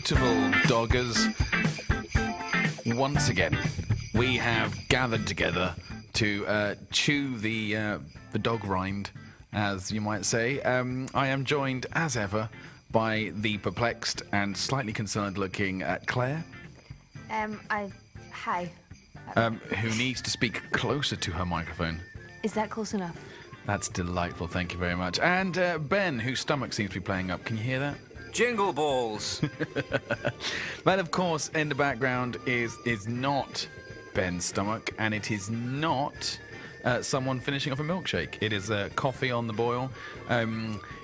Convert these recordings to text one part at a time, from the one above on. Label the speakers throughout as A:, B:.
A: beautiful doggers. Once again, we have gathered together to chew the dog rind, as you might say. I am joined, as ever, by the perplexed and slightly concerned-looking Claire.
B: Hi.
A: Who needs to speak closer to her microphone.
B: Is that close enough?
A: That's delightful, thank you very much. And Ben, whose stomach seems to be playing up. Can you hear that?
C: Jingle balls.
A: That, of course, in the background is not Ben's stomach, and it is not someone finishing off a milkshake. It is coffee on the boil.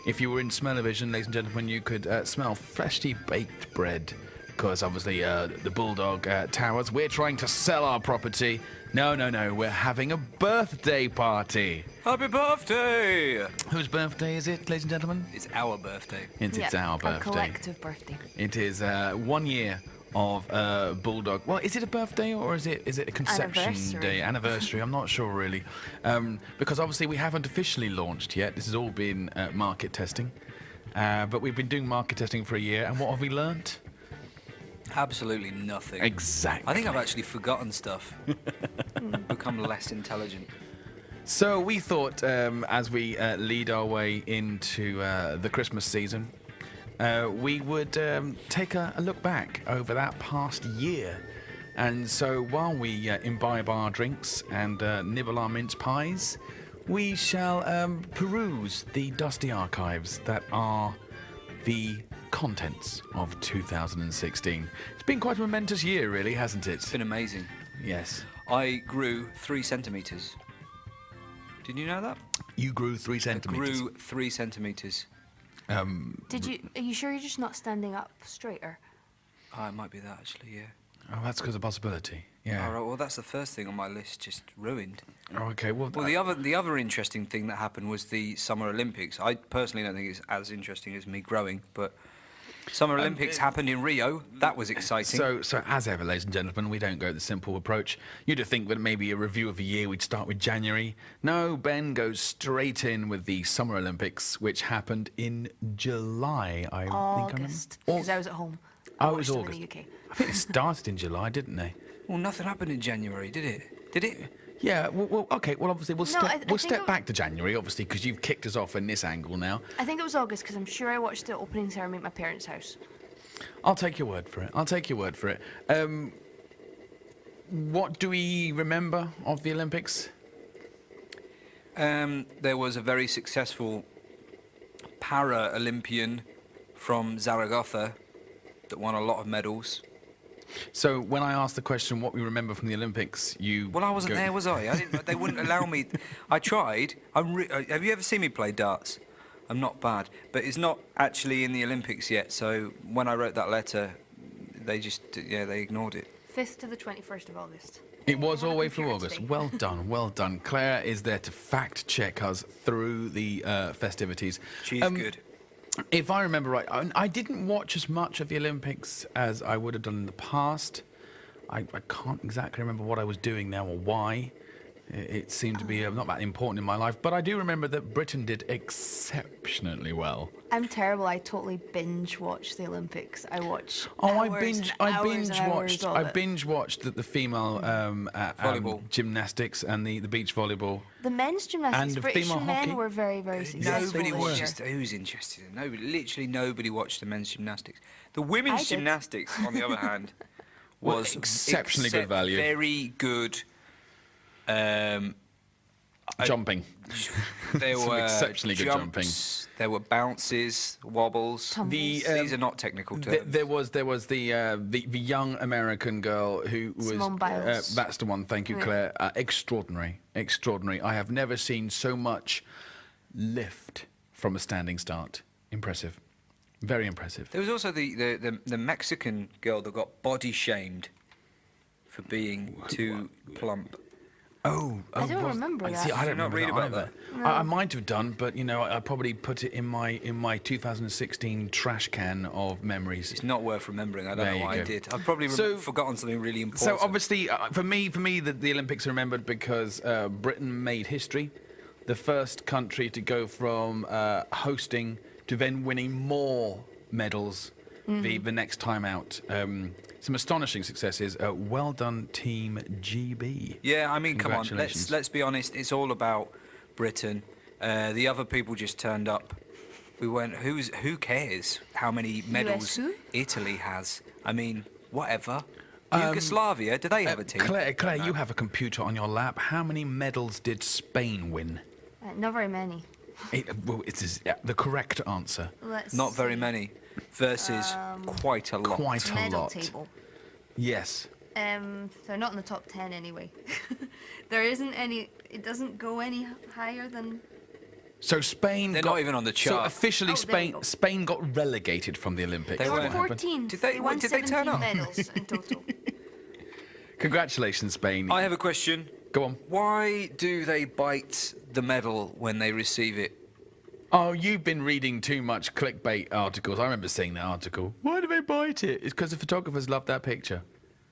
A: If you were in Smell-O-Vision, ladies and gentlemen, you could smell freshly baked bread, because obviously the Bulldog Towers, we're trying to sell our property. No, we're having a birthday party.
C: Happy birthday!
A: Whose birthday is it, ladies and gentlemen?
C: It's our birthday.
A: It's our birthday.
B: A collective birthday.
A: It is 1 year of Bulldog. Well, is it a birthday or is it a conception day? Anniversary. I'm not sure really, because obviously we haven't officially launched yet. This has all been market testing, but we've been doing market testing for a year, and what have we learnt?
C: Absolutely nothing.
A: Exactly.
C: I think I've actually forgotten stuff. Become less intelligent.
A: So we thought, as we lead our way into the Christmas season, we would take a look back over that past year. And so while we imbibe our drinks and nibble our mince pies, we shall peruse the dusty archives that are the contents of 2016. It's been quite a momentous year, really, hasn't it?
C: It's been amazing.
A: Yes.
C: I grew 3 centimetres. Did you know that?
A: You grew 3 centimetres.
C: I grew 3 centimetres.
B: Are you sure you're just not standing up straighter?
C: Oh, it might be that, actually, yeah.
A: Oh, that's because of possibility. Yeah.
C: All right, well, that's the first thing on my list, just ruined.
A: Oh, okay, well...
C: the other interesting thing that happened was the Summer Olympics. I personally don't think it's as interesting as me growing, but Summer Olympics happened in Rio. That was exciting.
A: So as ever, ladies and gentlemen, we don't go the simple approach. You'd think that maybe a review of the year we'd start with January. No, Ben goes straight in with the Summer Olympics, which happened in July, I think.
B: August, because I was at home.
A: Oh, it was August.
B: In the UK.
A: I think it started in July, didn't they?
C: Well, nothing happened in January, did it? Did it?
A: Yeah, well, okay, well, obviously, we'll
B: I
A: step back to January, obviously, because you've kicked us off in this angle now.
B: I think it was August, because I'm sure I watched the opening ceremony at my parents' house.
A: I'll take your word for it. What do we remember of the Olympics?
C: There was a very successful para-Olympian from Zaragoza that won a lot of medals.
A: So when I asked the question what we remember from the Olympics, you...
C: Well, I wasn't there, was I? They wouldn't allow me. I tried. Have you ever seen me play darts? I'm not bad, but it's not actually in the Olympics yet. So when I wrote that letter, they ignored it.
B: 5th to the 21st of August.
A: It was all the way through August. Well done. Claire is there to fact check us through the festivities.
C: She's good.
A: If I remember right, I didn't watch as much of the Olympics as I would have done in the past. I can't exactly remember what I was doing now or why. It seemed to be not that important in my life, but I do remember that Britain did exceptionally well.
B: I'm terrible. I totally binge watch the Olympics. I watch.
A: I binge watched the female
C: volleyball,
A: gymnastics and the beach volleyball.
B: The men's gymnastics.
A: And the
B: British
A: female
B: men
A: hockey.
B: were very, very successful.
C: Nobody watched. Who's interested in? Literally nobody watched the men's gymnastics. The women's gymnastics, on the other hand, was
A: exceptionally good value.
C: Very good.
A: Jumping.
C: There were
A: exceptionally good
C: jumps,
A: jumping.
C: There were bounces, wobbles.
B: These
C: are not technical terms.
A: There was the young American girl who was
B: Simone Biles.
A: that's the one. Thank you, Claire. Extraordinary. I have never seen so much lift from a standing start. Impressive. Very impressive.
C: There was also the Mexican girl that got body shamed for being too plump.
A: Oh,
B: I don't remember that.
A: See, I don't
C: read about that.
B: No.
A: I might have done, but I probably put it in my 2016 trash can of memories.
C: It's not worth remembering. I don't know why I did. I've probably forgotten something really important.
A: So obviously, for me, the Olympics are remembered because Britain made history, the first country to go from hosting to then winning more medals the next time out. Some astonishing successes. Well done, Team GB.
C: Yeah, I mean, come on,
A: Congratulations.
C: let's be honest. It's all about Britain. The other people just turned up. We went. Who cares how many medals
B: who?
C: Italy has? I mean, whatever. Yugoslavia, do they have a team?
A: Claire, you have a computer on your lap. How many medals did Spain win?
B: Not very many.
A: It is the correct answer.
B: Let's
C: Not very
B: see.
C: many. Versus quite a lot.
A: Quite a
B: Medal
A: lot.
B: table.
A: Yes.
B: They're not in the top 10 anyway. There isn't any. It doesn't go any higher than.
A: So Spain.
C: They're
A: got,
C: not even on the
A: So
C: chart.
A: officially,
B: Oh, there you go.
A: Spain got relegated from the Olympics.
C: They
B: They were
C: weren't.
B: 14.
C: Did they-
B: won
C: did they turn
B: 17
C: up?
B: medals in total.
A: Congratulations, Spain.
C: I have a question.
A: Go on.
C: Why do they bite the medal when they receive it?
A: Oh, you've been reading too much clickbait articles. I remember seeing that article. Why do they bite it? It's because the photographers love that picture.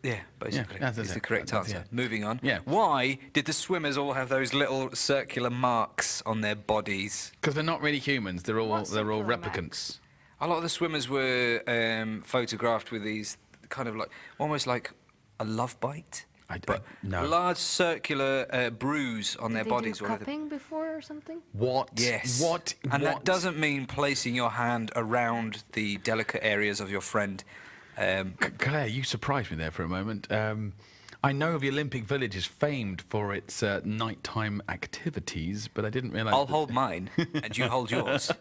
C: Yeah, basically.
A: that's
C: is
A: it.
C: the correct
A: That's
C: answer.
A: it.
C: Moving on.
A: Yeah.
C: Why did the swimmers all have those little circular marks on their bodies?
A: Because they're not really humans. They're all
B: What's circular
A: replicants.
C: A lot of the swimmers were photographed with these kind of like, almost like a love bite.
A: No.
C: Large circular bruise on their
B: Did
C: bodies.
B: they do cupping before or something?
A: What?
C: Yes.
A: What?
C: And
A: what?
C: that doesn't mean placing your hand around the delicate areas of your friend.
A: Claire, you surprised me there for a moment. I know the Olympic Village is famed for its nighttime activities, but I didn't realise.
C: I'll hold mine, and you hold yours.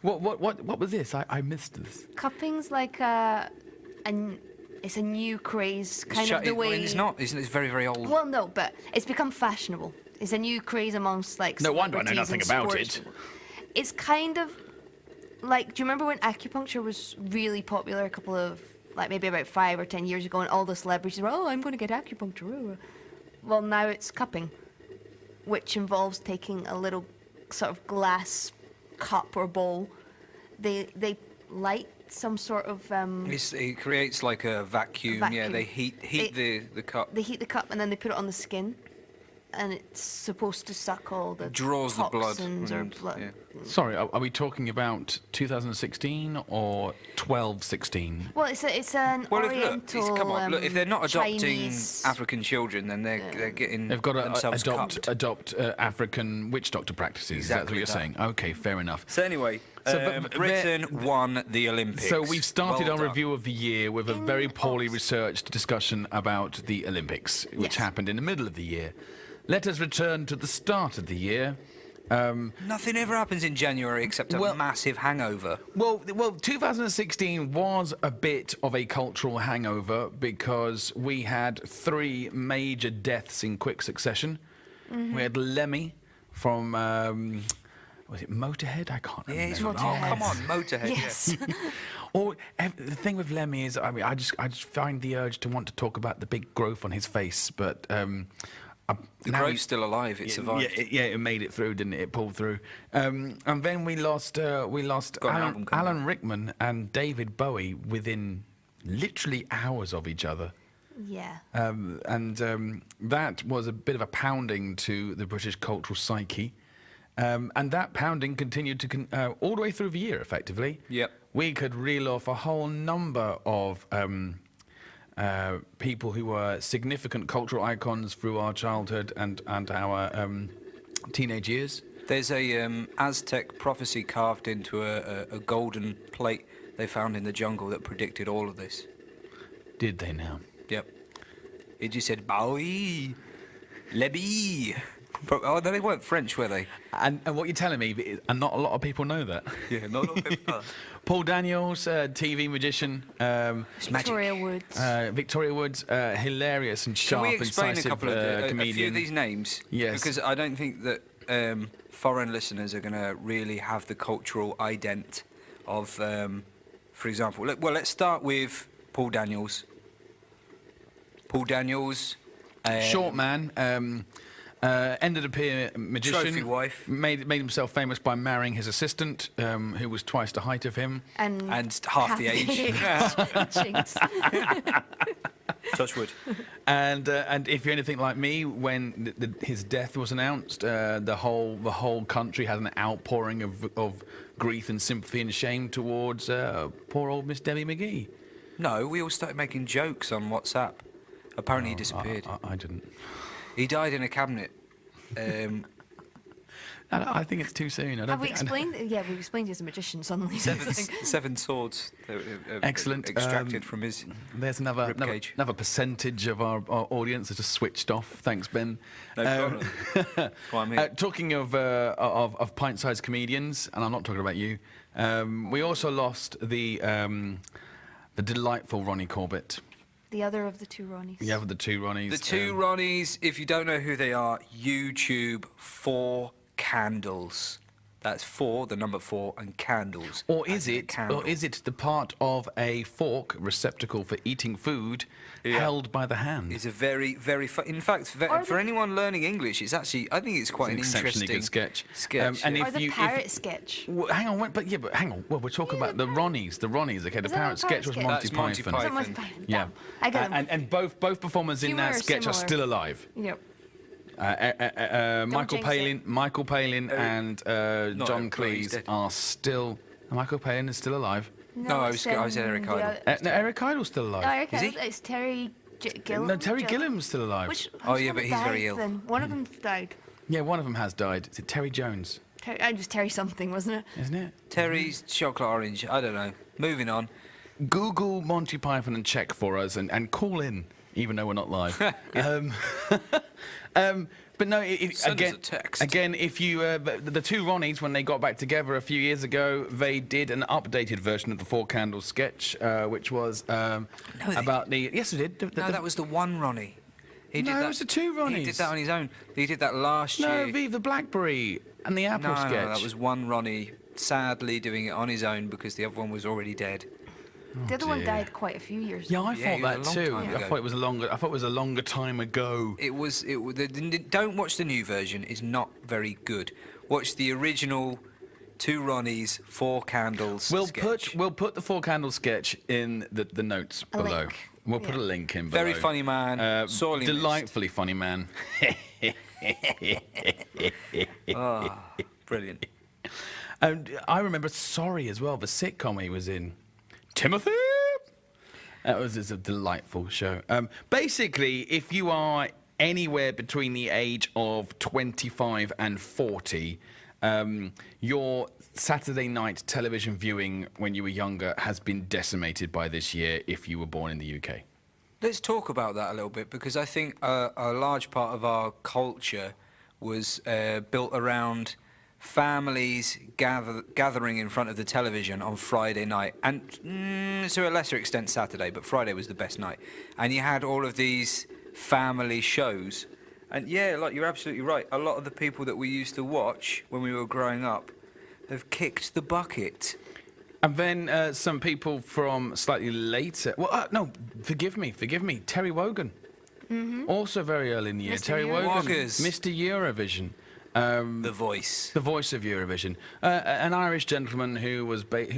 A: What was this? I missed this.
B: Cupping's like it's a new craze, kind of the way.
C: It's not. It's very, very old.
B: Well, no, but it's become fashionable. It's a new craze amongst like.
A: No wonder I know
B: celebrities
A: nothing
B: and
A: about
B: sports
A: it.
B: people. It's kind of like. Do you remember when acupuncture was really popular? A couple of like maybe about 5 or 10 years ago, and all the celebrities were, "Oh, I'm going to get acupuncture." Well, now it's cupping, which involves taking a little sort of glass cup or bowl. They light some sort of.
C: It creates like a vacuum. Yeah,
B: vacuum.
C: they heat the cup.
B: They heat the cup and then they put it on the skin, and it's supposed to suck all the
C: Draws the blood.
B: toxins or
C: and-
B: blood.
C: yeah.
A: Sorry, are we talking about 2016 or 12-16?
B: Well, it's an
C: Well,
B: Oriental.
C: come on, look, if they're not adopting
B: Chinese,
C: African children, then they're getting
A: They've got to
C: themselves cupped.
A: adopt African witch doctor practices.
C: Exactly
A: That's what you're
C: that.
A: saying. Okay, fair enough.
C: So anyway,
A: but
C: Britain won the Olympics.
A: So we've started
C: Well
A: our
C: done.
A: review of the year with a
B: In
A: very poorly
B: August.
A: researched discussion about the Olympics, which
B: Yes.
A: happened in the middle of the year. Let us return to the start of the year.
C: Nothing ever happens in January except a
A: Well-
C: massive hangover.
A: Well, 2016 was a bit of a cultural hangover because we had 3 major deaths in quick succession. We had Lemmy from, was it Motorhead? I can't
C: Yeah,
A: remember.
C: it's oh,
B: Motorhead.
C: come on, Motorhead.
B: Yes.
A: The thing with Lemmy is, I just find the urge to want to talk about the big growth on his face, but
C: The growth's still alive. It survived.
A: Yeah, it made it through, didn't it? It pulled through. And then we lost
C: Got an album coming
A: Alan Rickman and David Bowie within literally hours of each other.
B: Yeah.
A: That was a bit of a pounding to the British cultural psyche. And that pounding continued to all the way through the year, effectively.
C: Yep.
A: We could reel off a whole number of people who were significant cultural icons through our childhood and our teenage years.
C: There's a Aztec prophecy carved into a golden plate they found in the jungle that predicted all of this.
A: Did they now?
C: Yep. It just said Bowie, Lebby. Oh, no, they weren't French, were they?
A: And what you're telling me, and not a lot of people know that.
C: Yeah, not a lot of people.
A: Paul Daniels, TV magician.
C: It's magic.
B: Victoria Woods.
A: Victoria Woods, hilarious and
C: Can
A: sharp,
C: we explain a
A: incisive
C: couple of a few
A: comedian.
C: of these names?
A: Yes.
C: Because I don't think that foreign listeners are going to really have the cultural ident of, for example, let's start with Paul Daniels. Paul Daniels.
A: Short man. Ended up here magician.
C: Trophy wife.
A: Made himself famous by marrying his assistant, who was twice the height of him.
B: And
C: half the age.
B: Jinx.
C: Touch wood.
A: And if you're anything like me, when his death was announced, the whole country had an outpouring of grief and sympathy and shame towards poor old Miss Debbie McGee.
C: No, we all started making jokes on WhatsApp. Apparently he disappeared.
A: I didn't.
C: He died in a cabinet.
A: I think it's too soon.
B: Have we explained? Yeah, we explained he's a magician suddenly.
C: Seven swords.
A: Excellent.
C: Extracted from his.
A: There's another percentage of our audience that just switched off. Thanks, Ben.
C: No problem.
A: Talking of pint-sized comedians, and I'm not talking about you. We also lost the delightful Ronnie Corbett.
B: The other of the two Ronnies.
A: Yeah, with the two Ronnies.
C: The two Ronnies, if you don't know who they are, YouTube 4 Candles. That's 4, the number 4, and candles.
A: Or is it the part of a fork receptacle for eating food held by the hand?
C: It's a very, very in fact, for anyone learning English, it's actually, I think it's quite an
A: exceptionally
C: interesting
A: good sketch.
B: And or the parrot sketch.
A: Hang on, hang on. Well, we're talking about the Ronnies. The Ronnies. Okay, the parrot sketch was Monty Python.
B: That's Monty Python.
A: Yeah,
B: I got him.
A: And both performers in that sketch are still alive.
B: Yep.
A: Michael Palin and John Cleese are still. Michael Palin is still alive.
C: No, I was Eric Idle.
A: No, Eric Idle's still alive.
B: No, Eric
C: Is he?
B: Idle, it's Terry Gilliam.
A: No, Terry Gilliam's still alive.
B: Which
C: yeah, but he's very ill.
B: Then? One of them died.
A: Yeah, one of them has died. Is it Terry Jones?
B: Just Terry something, wasn't it?
A: Isn't it?
C: Terry's chocolate orange. I don't know. Moving on.
A: Google Monty Python and check for us and call in, even though we're not live. But no, again, if you the two Ronnies, when they got back together a few years ago, they did an updated version of the Four Candles sketch, which was about the. Yes, they did.
C: That was the one Ronnie.
A: It was the two Ronnies.
C: He did that on his own. He did that last year.
A: No, the Blackberry and the Apple sketch.
C: No, that was one Ronnie, sadly doing it on his own because the other one was already dead.
B: The other one died quite a few years ago.
A: Yeah, I thought that too. I thought it was a longer time ago.
C: Don't watch the new version. It's not very good. Watch the original Two Ronnies, Four Candles sketch.
A: We'll put the Four Candles sketch in the notes below.
B: Link.
A: We'll put a link in below.
C: Very funny man. Sorely
A: delightfully funny man.
C: Brilliant.
A: And I remember Sorry as well, the sitcom he was in. Timothy. That was just a delightful show. Basically, if you are anywhere between the age of 25 and 40, your Saturday night television viewing when you were younger has been decimated by this year if you were born in the UK.
C: Let's talk about that a little bit because I think a large part of our culture was built around families gathering in front of the television on Friday night, and to a lesser extent Saturday, but Friday was the best night. And you had all of these family shows. And yeah, like you're absolutely right, a lot of the people that we used to watch when we were growing up have kicked the bucket.
A: And then some people from slightly later... Well, no, forgive me, Terry Wogan. Mm-hmm. Also very early in the year. Terry Wogan, Mr. Eurovision.
C: The voice
A: of Eurovision, an Irish gentleman who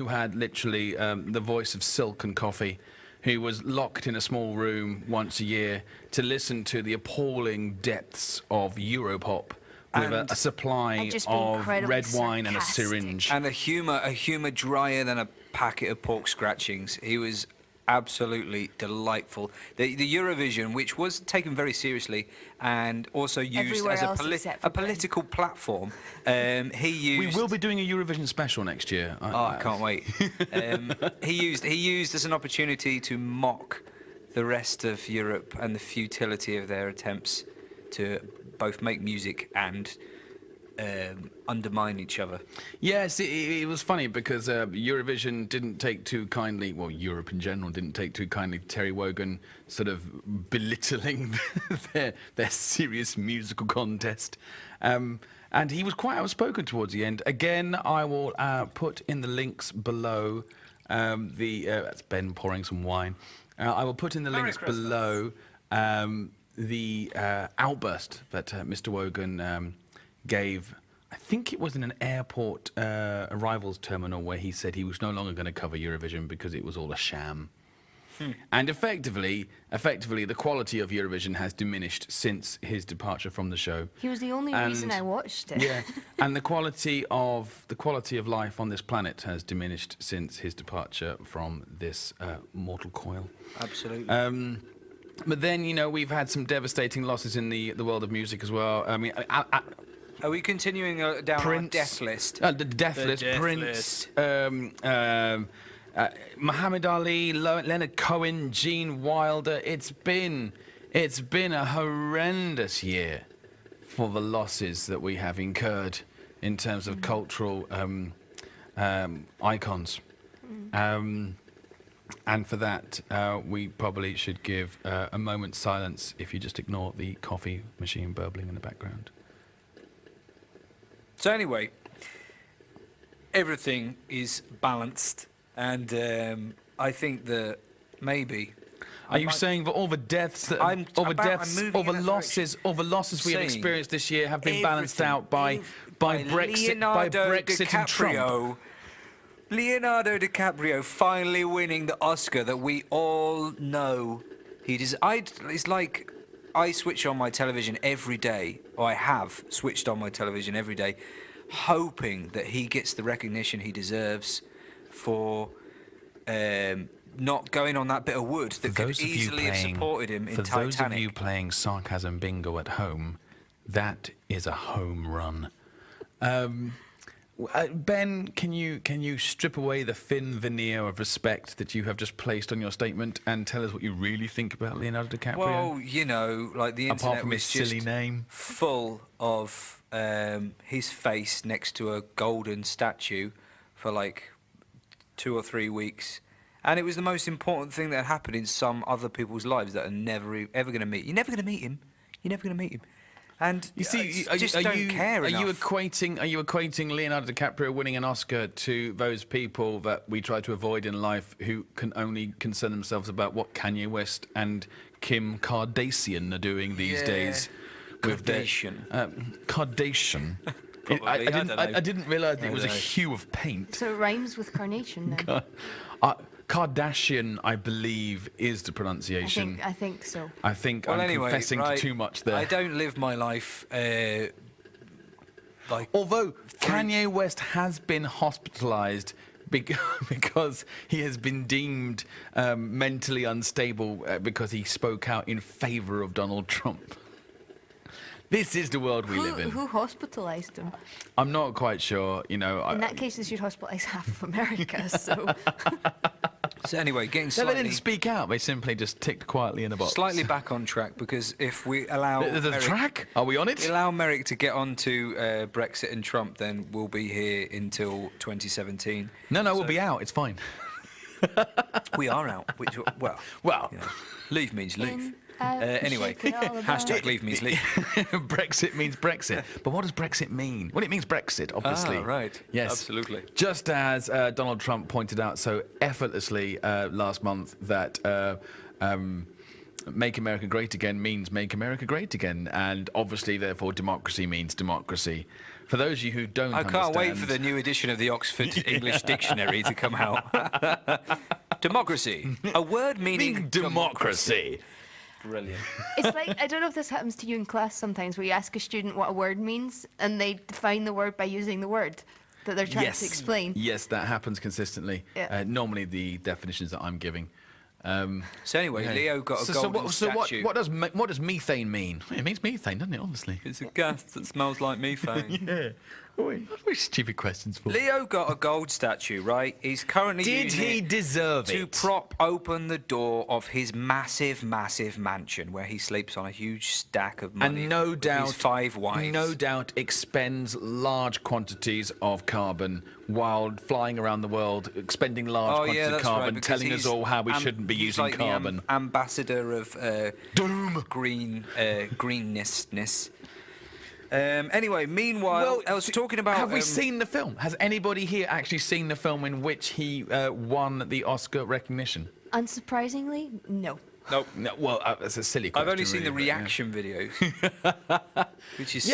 A: had literally the voice of silk and coffee, who was locked in a small room once a year to listen to the appalling depths of Europop with a supply of red wine and a syringe
C: and a humour drier than a packet of pork scratchings. He was absolutely delightful. The Eurovision, which was taken very seriously and also used as a political platform, he used...
A: We will be doing a Eurovision special next year.
C: I can't wait. He used as an opportunity to mock the rest of Europe and the futility of their attempts to both make music and undermine each other.
A: Yes, it was funny because Eurovision didn't take too kindly, well, Europe in general didn't take too kindly to Terry Wogan sort of belittling their serious musical contest. And he was quite outspoken towards the end. Again, I will put in the links below that's Ben pouring some wine. I will put in the links below the outburst that Mr. Wogan gave. I think it was in an airport arrivals terminal where he said he was no longer going to cover Eurovision because it was all a sham. And effectively, the quality of Eurovision has diminished since his departure from the show.
B: He was the only reason I watched it.
A: Yeah, and the quality of life on this planet has diminished since his departure from this mortal coil.
C: Absolutely.
A: But then, you know, we've had some devastating losses in the world of music as well. I mean,
C: Are we continuing down
A: Prince,
C: our death list?
A: The death
C: The
A: list.
C: death
A: Prince, Muhammad Ali, Leonard Cohen, Gene Wilder. It's been a horrendous year for the losses that we have incurred in terms of cultural icons. And for that, we probably should give a moment's silence if you just ignore the coffee machine burbling in the background.
C: So anyway, everything is balanced, and I think that maybe.
A: Are you saying that all the deaths, all the losses we have experienced this year have been balanced out by Brexit and Trump?
C: Leonardo DiCaprio finally winning the Oscar that we all know he does. It's like I switch on my television every day, or I have switched on my television every day, hoping that he gets the recognition he deserves for not going on that bit of wood that could easily have supported him in Titanic.
A: For those of you playing sarcasm bingo at home, that is a home run. Ben, can you strip away the thin veneer of respect that you have just placed on your statement and tell us what you really think about Leonardo DiCaprio?
C: Well, you know, like the internet
A: apart from his
C: was just
A: silly name,
C: full of his face next to a golden statue for like 2 or 3 weeks, and it was the most important thing that happened in some other people's lives that are never ever going to meet. You're never going to meet him. You're never going to meet him. And
A: you see, are you equating Leonardo DiCaprio winning an Oscar to those people that we try to avoid in life who can only concern themselves about what Kanye West and Kim Kardashian are doing these days?
C: Kardashian.
A: Kardashian. I didn't realise it was a hue of paint.
B: So it rhymes with carnation then.
A: Kardashian, I believe, is the pronunciation.
B: I think so.
A: I think I'm confessing to too much there.
C: I don't live my life like.
A: Although Kanye West has been hospitalized because he has been deemed mentally unstable because he spoke out in favor of Donald Trump. This is the world we live in.
B: Who hospitalized him?
A: I'm not quite sure. You know.
B: In that case, they should hospitalize half of America. So.
C: So anyway, getting slightly...
A: They didn't speak out. They simply just ticked quietly in a box.
C: Slightly back on track, because if we allow...
A: The track? Are we on it?
C: Allow Merrick to get on to Brexit and Trump, then we'll be here until 2017.
A: No, we'll be out. It's fine.
C: We are out. Which, well, you know, leave means leave. Anyway, hashtag leave means leave.
A: Brexit means Brexit. But what does Brexit mean? Well, it means Brexit, obviously.
C: Right.
A: Yes.
C: Absolutely.
A: Just as Donald Trump pointed out so effortlessly last month that Make America Great Again means Make America Great Again. And obviously, therefore, democracy means democracy. For those of you who don't understand...
C: I can't wait for the new edition of the Oxford English Dictionary to come out. Democracy. A word meaning
A: democracy.
C: Brilliant.
B: It's like, I don't know if this happens to you in class sometimes, where you ask a student what a word means, and they define the word by using the word that they're trying to explain.
A: Yes, that happens consistently.
B: Yeah.
A: Normally the definitions that I'm giving.
C: So anyway, Leo got a golden statue.
A: What does methane mean? It means methane, doesn't it, honestly?
C: It's a gas that smells like methane.
A: Yeah. What stupid questions for?
C: Leo got a gold statue, right? He's currently
A: Did
C: using
A: he
C: it
A: deserve
C: to
A: it?
C: prop open the door of his massive, massive mansion where he sleeps on a huge stack of money.
A: And no
C: with
A: doubt,
C: his 5 wives.
A: no doubt expends large quantities of carbon while flying around the world, expending large quantities of carbon,
C: right,
A: telling us all how we shouldn't be using
C: like
A: carbon.
C: The ambassador of
A: Doom.
C: greenness. Anyway, meanwhile, I was talking about...
A: Have we seen the film? Has anybody here actually seen the film in which he won the Oscar recognition?
B: Unsurprisingly, no.
C: Nope.
A: No, well, that's a silly question.
C: I've only seen the
A: really, but,
C: reaction videos, which is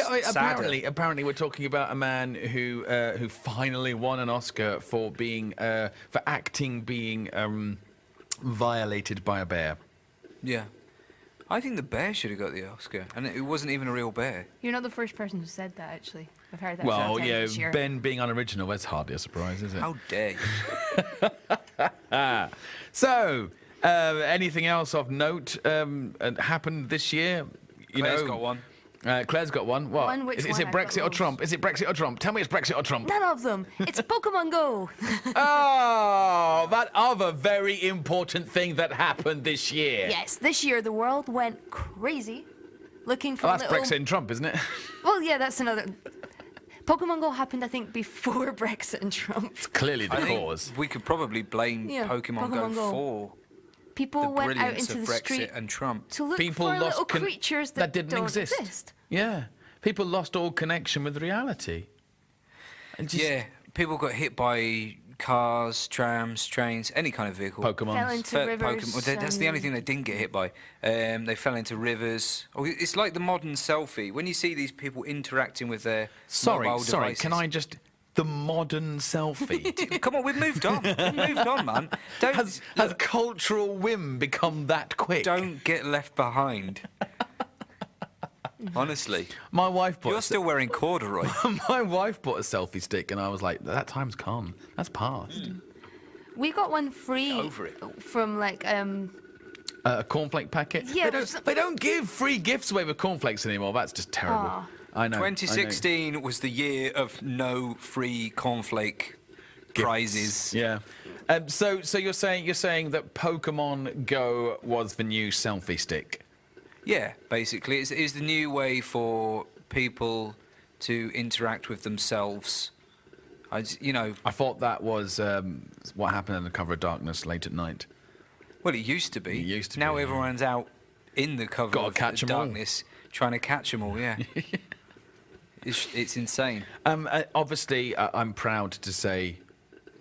A: apparently we're talking about a man who finally won an Oscar for being for acting being Violated by a bear.
C: Yeah. I think the bear should have got the Oscar, and it wasn't even a real bear.
B: You're not the first person who said that, actually. I've heard that.
A: Well,
B: several times
A: yeah,
B: this year.
A: Ben being unoriginal, that's hardly a surprise, is it?
C: How dare you?
A: So, anything else of note happened this year?
C: Claire's got one.
A: Claire's got one. What?
B: One, which
A: is
B: one?
A: it
B: I've got
A: Brexit or
B: loads.
A: Trump? Is it Brexit or Trump? Tell me it's Brexit or Trump.
B: None of them. It's Pokemon Go.
A: Oh, that other very important thing that happened this year.
B: Yes, this year the world went crazy looking for
A: Oh, that's
B: little...
A: Brexit and Trump, isn't it?
B: Well, yeah, that's another... Pokemon Go happened, I think, before Brexit and Trump.
A: Clearly the
C: I think
A: cause.
C: we could probably blame
B: Yeah,
C: Pokemon Go
B: Pokemon Go.
C: for
B: People
C: the
B: went out
C: brilliance
B: into
C: of
B: the
C: Brexit
B: street
C: and Trump.
B: to look
A: People
B: for
A: lost
B: little creatures that
A: didn't
B: don't
A: exist. Yeah. People lost all connection with reality. And just
C: Yeah, people got hit by cars, trams, trains, any kind of vehicle.
A: Pokemon.
B: Fell into rivers.
C: Well, that's the only thing they didn't get hit by. They fell into rivers. Oh, it's like the modern selfie. When you see these people interacting with their mobile
A: Sorry,
C: devices.
A: can I just... The modern selfie.
C: Come on, we've moved on. We've moved on, man.
A: Has cultural whim become that quick?
C: Don't get left behind. Honestly,
A: My wife bought
C: you're still wearing corduroy.
A: My wife bought a selfie stick, and I was like, "That time's gone. That's past."
B: We got one free
C: Over it.
B: from like
A: A cornflake packet.
B: Yeah,
A: they don't give free gifts away with cornflakes anymore. That's just terrible.
B: Aw.
A: I know.
C: 2016 was the year of no free cornflake prizes.
A: Yeah. So you're saying that Pokemon Go was the new selfie stick.
C: Yeah, basically, it's the new way for people to interact with themselves. I
A: thought that was what happened on the cover of Darkness late at night.
C: Well, it used to be.
A: It used to
C: now
A: be, yeah.
C: everyone's out in the cover
A: Gotta
C: of
A: catch 'em all.
C: Darkness, trying to catch them all. Yeah, it's insane.
A: Obviously, I'm proud to say,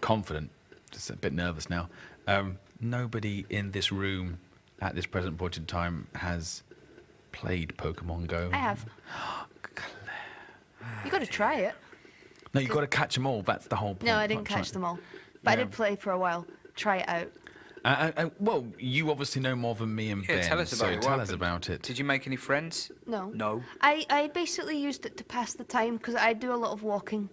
A: confident, just a bit nervous now. Nobody in this room at this present point in time has played Pokemon Go.
B: I have. You got to try it.
A: No, you've got to catch them all. That's the whole point.
B: No, I didn't
A: Not try-
B: catch them all, but I
A: Yeah.
B: did play for a while. Try it out.
A: Well, you obviously know more than me and
C: Yeah,
A: Ben.
C: tell us about
A: so
C: it. What
A: tell us
C: happened?
A: about it.
C: Did you make any friends?
B: No.
C: No.
B: I basically used it to pass the time because I do a lot of walking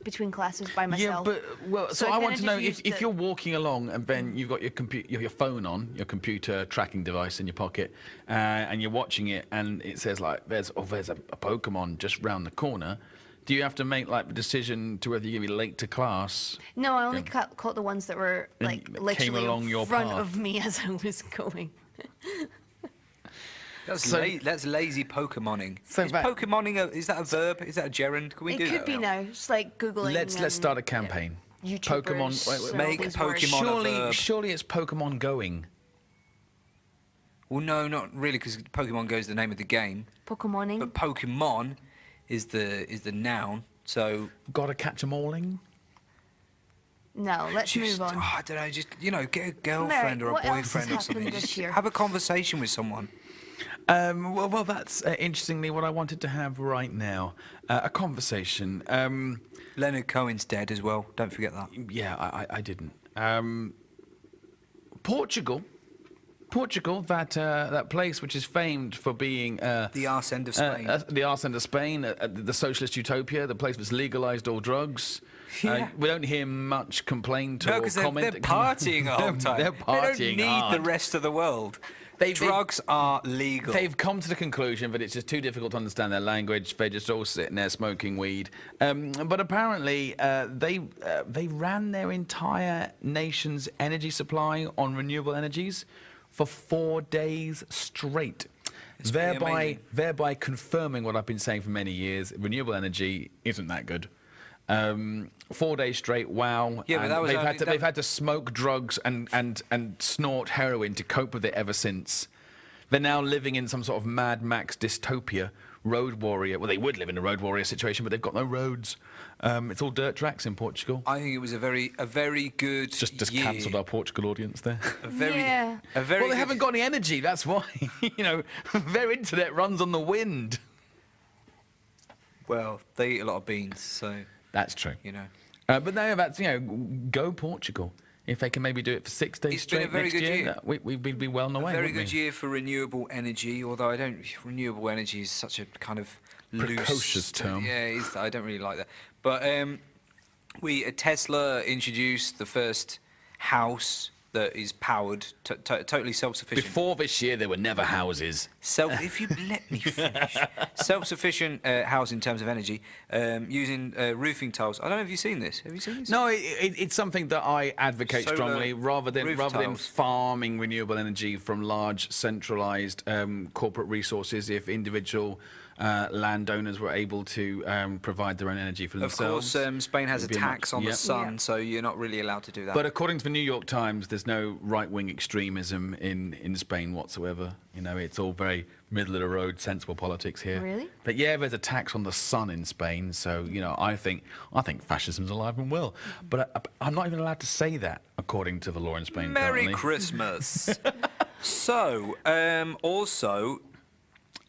B: between classes by myself.
A: Yeah, but so
B: So I
A: I
B: kinda
A: want to know
B: just
A: if
B: used
A: you're walking along and Ben, you've got your phone on, your computer tracking device in your pocket, and you're watching it, and it says like there's a Pokemon just round the corner. Do you have to make like the decision to whether you're gonna be late to class?
B: No, I only caught the ones that were like
A: that came
B: literally
A: along
B: in
A: your
B: front
A: path.
B: of me as I was going.
C: That's
A: So-
C: that's lazy Pokemoning.
A: So
C: is
A: that-
C: Pokemoning is that a verb? Is that a gerund? Can we
B: It
C: do
B: could
C: that
B: be now. It's like Googling.
A: Let's start a campaign.
B: YouTubers,
A: Pokemon. Wait,
B: and
C: make
B: all these
C: Pokemon
B: words.
C: a verb.
A: Surely it's Pokemon going.
C: Well, no, not really, because Pokemon Go is the name of the game.
B: Pokemoning.
C: But Pokemon is the noun. So
A: Gotta catch them alling.
B: No, let's
C: just,
B: move on.
C: I don't know, just get a girlfriend or a
B: what else has
C: boyfriend or something.
B: happened this
C: Just
B: year?
C: have a conversation with someone.
A: Well, that's interestingly what I wanted to have right now. A conversation.
C: Leonard Cohen's dead as well. Don't forget that.
A: Yeah, I didn't. Portugal, that place which is famed for being
C: The arse end of Spain.
A: the arse end of Spain, the socialist utopia, the place that's legalised all drugs.
C: Yeah.
A: We don't hear much complaint
C: No,
A: or
C: because
A: comment.
C: they're partying the whole time.
A: They're
C: They
A: partying
C: don't need
A: hard.
C: the rest of the world.
A: They-
C: Drugs are legal.
A: They've come to the conclusion that it's just too difficult to understand their language. They're just all sitting there smoking weed. But apparently, they ran their entire nation's energy supply on renewable energies for 4 days straight.
C: It's pretty amazing.
A: Thereby confirming what I've been saying for many years: renewable energy isn't that good. 4 days straight, wow.
C: Yeah, but
A: And
C: that was
A: they've,
C: only-
A: had to, they've had to smoke drugs and snort heroin to cope with it ever since. They're now living in some sort of Mad Max dystopia, road warrior. Well, they would live in a road warrior situation, but they've got no roads. It's all dirt tracks in Portugal.
C: I think it was a very good
A: Just
C: year.
A: cancelled our Portugal audience there.
C: A very,
B: Yeah.
C: a very
A: Well, they
C: good-
A: haven't got any energy, that's why. Their internet runs on the wind.
C: Well, they eat a lot of beans, so
A: That's true.
C: you know.
A: But no, that's, go Portugal. if they can maybe do it for 6 days
C: It's been a
A: straight
C: very
A: next
C: good
A: year,
C: year.
A: we'd be well on the
C: A
A: way.
C: very
A: wouldn't
C: good
A: we?
C: year for renewable energy, although renewable energy is such a kind of
A: Precocious
C: loose
A: term.
C: Yeah, I don't really like that. But Tesla introduced the first house that is powered, totally self-sufficient.
A: Before this year, there were never houses.
C: If you let me finish. Self-sufficient house in terms of energy, using roofing tiles. I don't know if you've seen this. Have you seen this?
A: No, it's something that I advocate
C: Solar
A: strongly, rather than
C: roof tiles.
A: farming renewable energy from large centralised corporate resources. If individual landowners were able to provide their own energy for
C: Of
A: themselves,
C: course, Spain has a
A: it'd be
C: tax on the
A: Yep.
C: sun,
B: Yeah.
C: so you're not really allowed to do that.
A: But according to the New York Times, there's no right-wing extremism in Spain whatsoever. You know, it's all very middle-of-the-road, sensible politics here.
B: Really?
A: But yeah, there's a tax on the sun in Spain, so you know, I think fascism's alive and well. But I'm not even allowed to say that according to the law in Spain.
C: Merry
A: currently.
C: Christmas. So, also,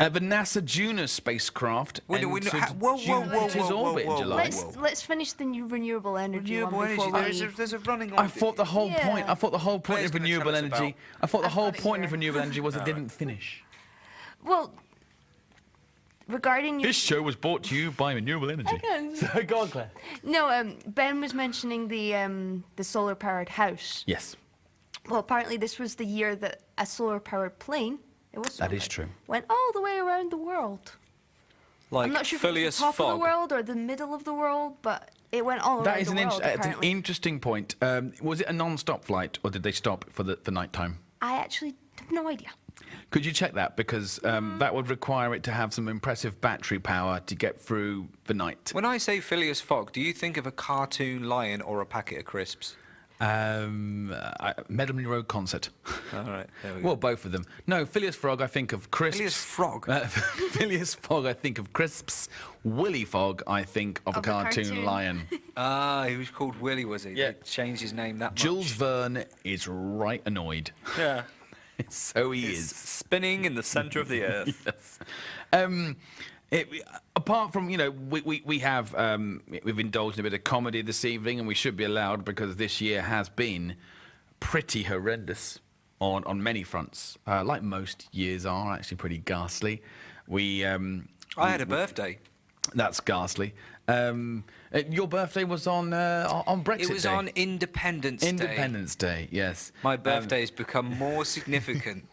A: The NASA Juno spacecraft entered Jupiter's orbit in July.
B: Let's finish the new renewable energy
C: renewable
B: one
C: energy.
B: before
C: There's a running on.
A: I thought the whole
B: Yeah.
A: point. I thought the whole point
C: Claire's
A: of
C: gonna tell
A: renewable
C: us
A: energy.
C: about-
A: I thought the
B: I've
A: whole
B: got it
A: point of
B: here.
A: renewable energy was it didn't finish.
B: Well, regarding
A: This show was brought to you by renewable energy.
B: Okay.
A: So go on, Claire.
B: no, Ben was mentioning the solar powered house.
A: Yes,
B: Well, apparently this was the year that a solar powered plane. It was
A: that is
B: solar-powered,
A: true.
B: Went all the way around the world.
C: Like
B: I'm not sure if it was
C: Phileas
B: the top of the
C: Fogg.
B: world or the middle of the world, but it went all
A: That
B: around
A: is
B: the world.
A: it's an
B: apparently.
A: interesting point. Was it a non-stop flight, or did they stop for the night time?
B: I actually have no idea.
A: Could you check that, because that would require it to have some impressive battery power to get through the night.
C: When I say Phileas Fogg, do you think of a cartoon lion or a packet of crisps?
A: Medley Road concert.
C: All right, there we go.
A: Well, both of them. No, Phileas Fogg, I think of crisps.
C: Phileas Frog?
A: Phileas Fogg, I think of crisps. Willy Fogg, I think of a
B: Of a
A: cartoon
B: cartoon.
A: lion.
C: He was called Willy, was he?
A: Yeah.
C: They changed his name that much.
A: Jules Verne is right annoyed.
C: Yeah.
A: So he
C: He's
A: is.
C: spinning in the centre of the earth.
A: Yes. Apart from, you know, we have we've indulged in a bit of comedy this evening, and we should be allowed, because this year has been pretty horrendous on many fronts. Like most years are, actually pretty ghastly.
C: I had a birthday.
A: That's ghastly. Your birthday was on Brexit
C: It was
A: Day.
C: on Independence Day.
A: Independence Day, yes.
C: My birthday has become more significant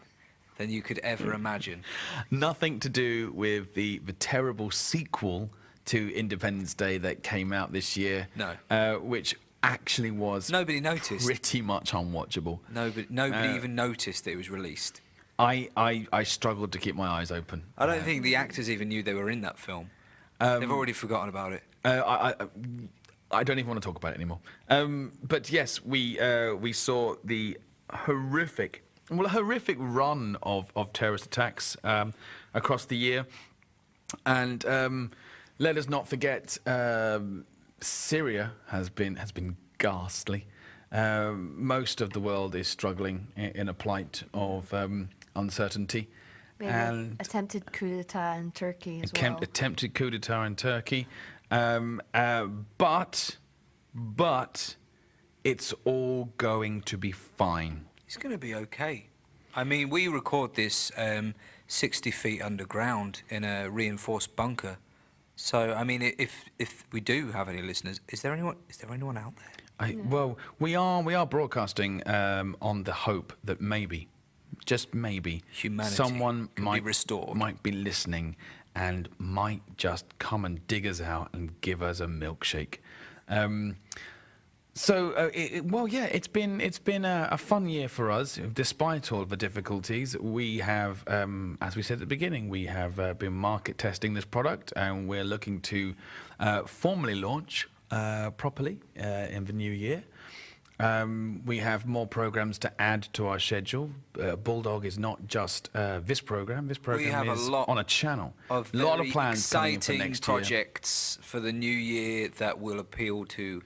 C: than you could ever imagine.
A: Nothing to do with the terrible sequel to Independence Day that came out this year.
C: No.
A: Which actually was
C: Nobody noticed.
A: pretty much unwatchable.
C: Nobody even noticed that it was released.
A: I struggled to keep my eyes open.
C: I don't think the actors even knew they were in that film. They've already forgotten about it.
A: I don't even want to talk about it anymore. But yes, we saw the horrific run of terrorist attacks across the year, and let us not forget Syria has been ghastly. Most of the world is struggling in a plight of uncertainty.
B: Maybe
A: And
B: attempted coup d'etat in Turkey as well.
A: attempted coup d'etat in Turkey, but it's all going to be fine.
C: It's going to be okay. I mean, we record this 60 feet underground in a reinforced bunker. So, I mean, if we do have any listeners, is there anyone out there?
A: Well, we are broadcasting on the hope that maybe, just maybe,
C: Humanity
A: someone
C: can be
A: might
C: restored.
A: might be listening and might just come and dig us out and give us a milkshake. It's been a fun year for us, despite all the difficulties. We have, as we said at the beginning, we have been market testing this product, and we're looking to formally launch properly in the new year. We have more programs to add to our schedule. Bulldog is not just this program. This program
C: have
A: is
C: a lot
A: on a channel.
C: Of
A: a lot of
C: very
A: plans coming in for
C: exciting
A: next year.
C: projects for the new year that will appeal to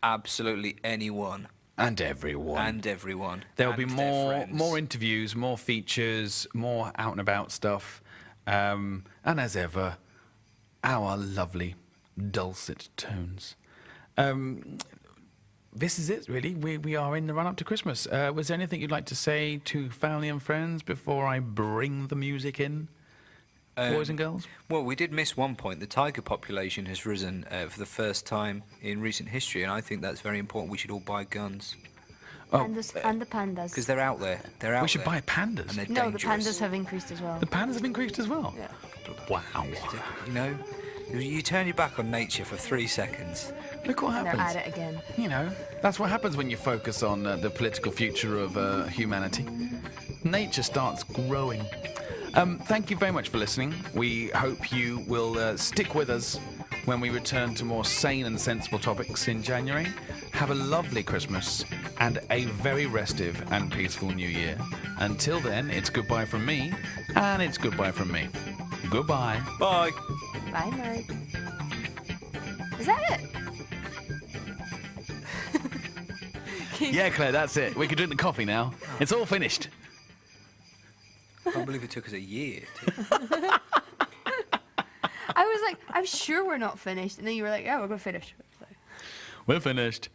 C: absolutely anyone
A: And everyone.
C: and everyone.
A: There'll
C: and
A: be
C: their
A: more
C: friends.
A: interviews, more features, more out and about stuff. And as ever, our lovely dulcet tones. this is it, really. We are in the run-up to Christmas. Was there anything you'd like to say to family and friends before I bring the music in, boys and girls?
C: Well, we did miss one point. The tiger population has risen for the first time in recent history, and I think that's very important. We should all buy guns.
B: And the pandas.
C: Because they're out there. They're out
A: We should
C: there.
A: buy pandas.
C: And they're
B: No, the
C: dangerous.
B: pandas have increased as well.
A: The pandas have increased as well?
B: Yeah.
A: Wow.
C: You know, you turn your back on nature for 3 seconds.
A: Look what
B: And they're
A: happens.
B: at it again.
A: You know, that's what happens when you focus on the political future of humanity. Nature starts growing. Thank you very much for listening. We hope you will stick with us when we return to more sane and sensible topics in January. Have a lovely Christmas and a very restive and peaceful New Year. Until then, it's goodbye from me, and it's goodbye from me. Goodbye.
C: Bye.
B: Bye, Mike. Is that it?
A: Yeah, Claire, that's it. We can drink the coffee now. It's all finished.
C: I can't believe it took us a year.
B: I was like, I'm sure we're not finished. And then you were like, yeah, we're going to finish.
A: We're finished.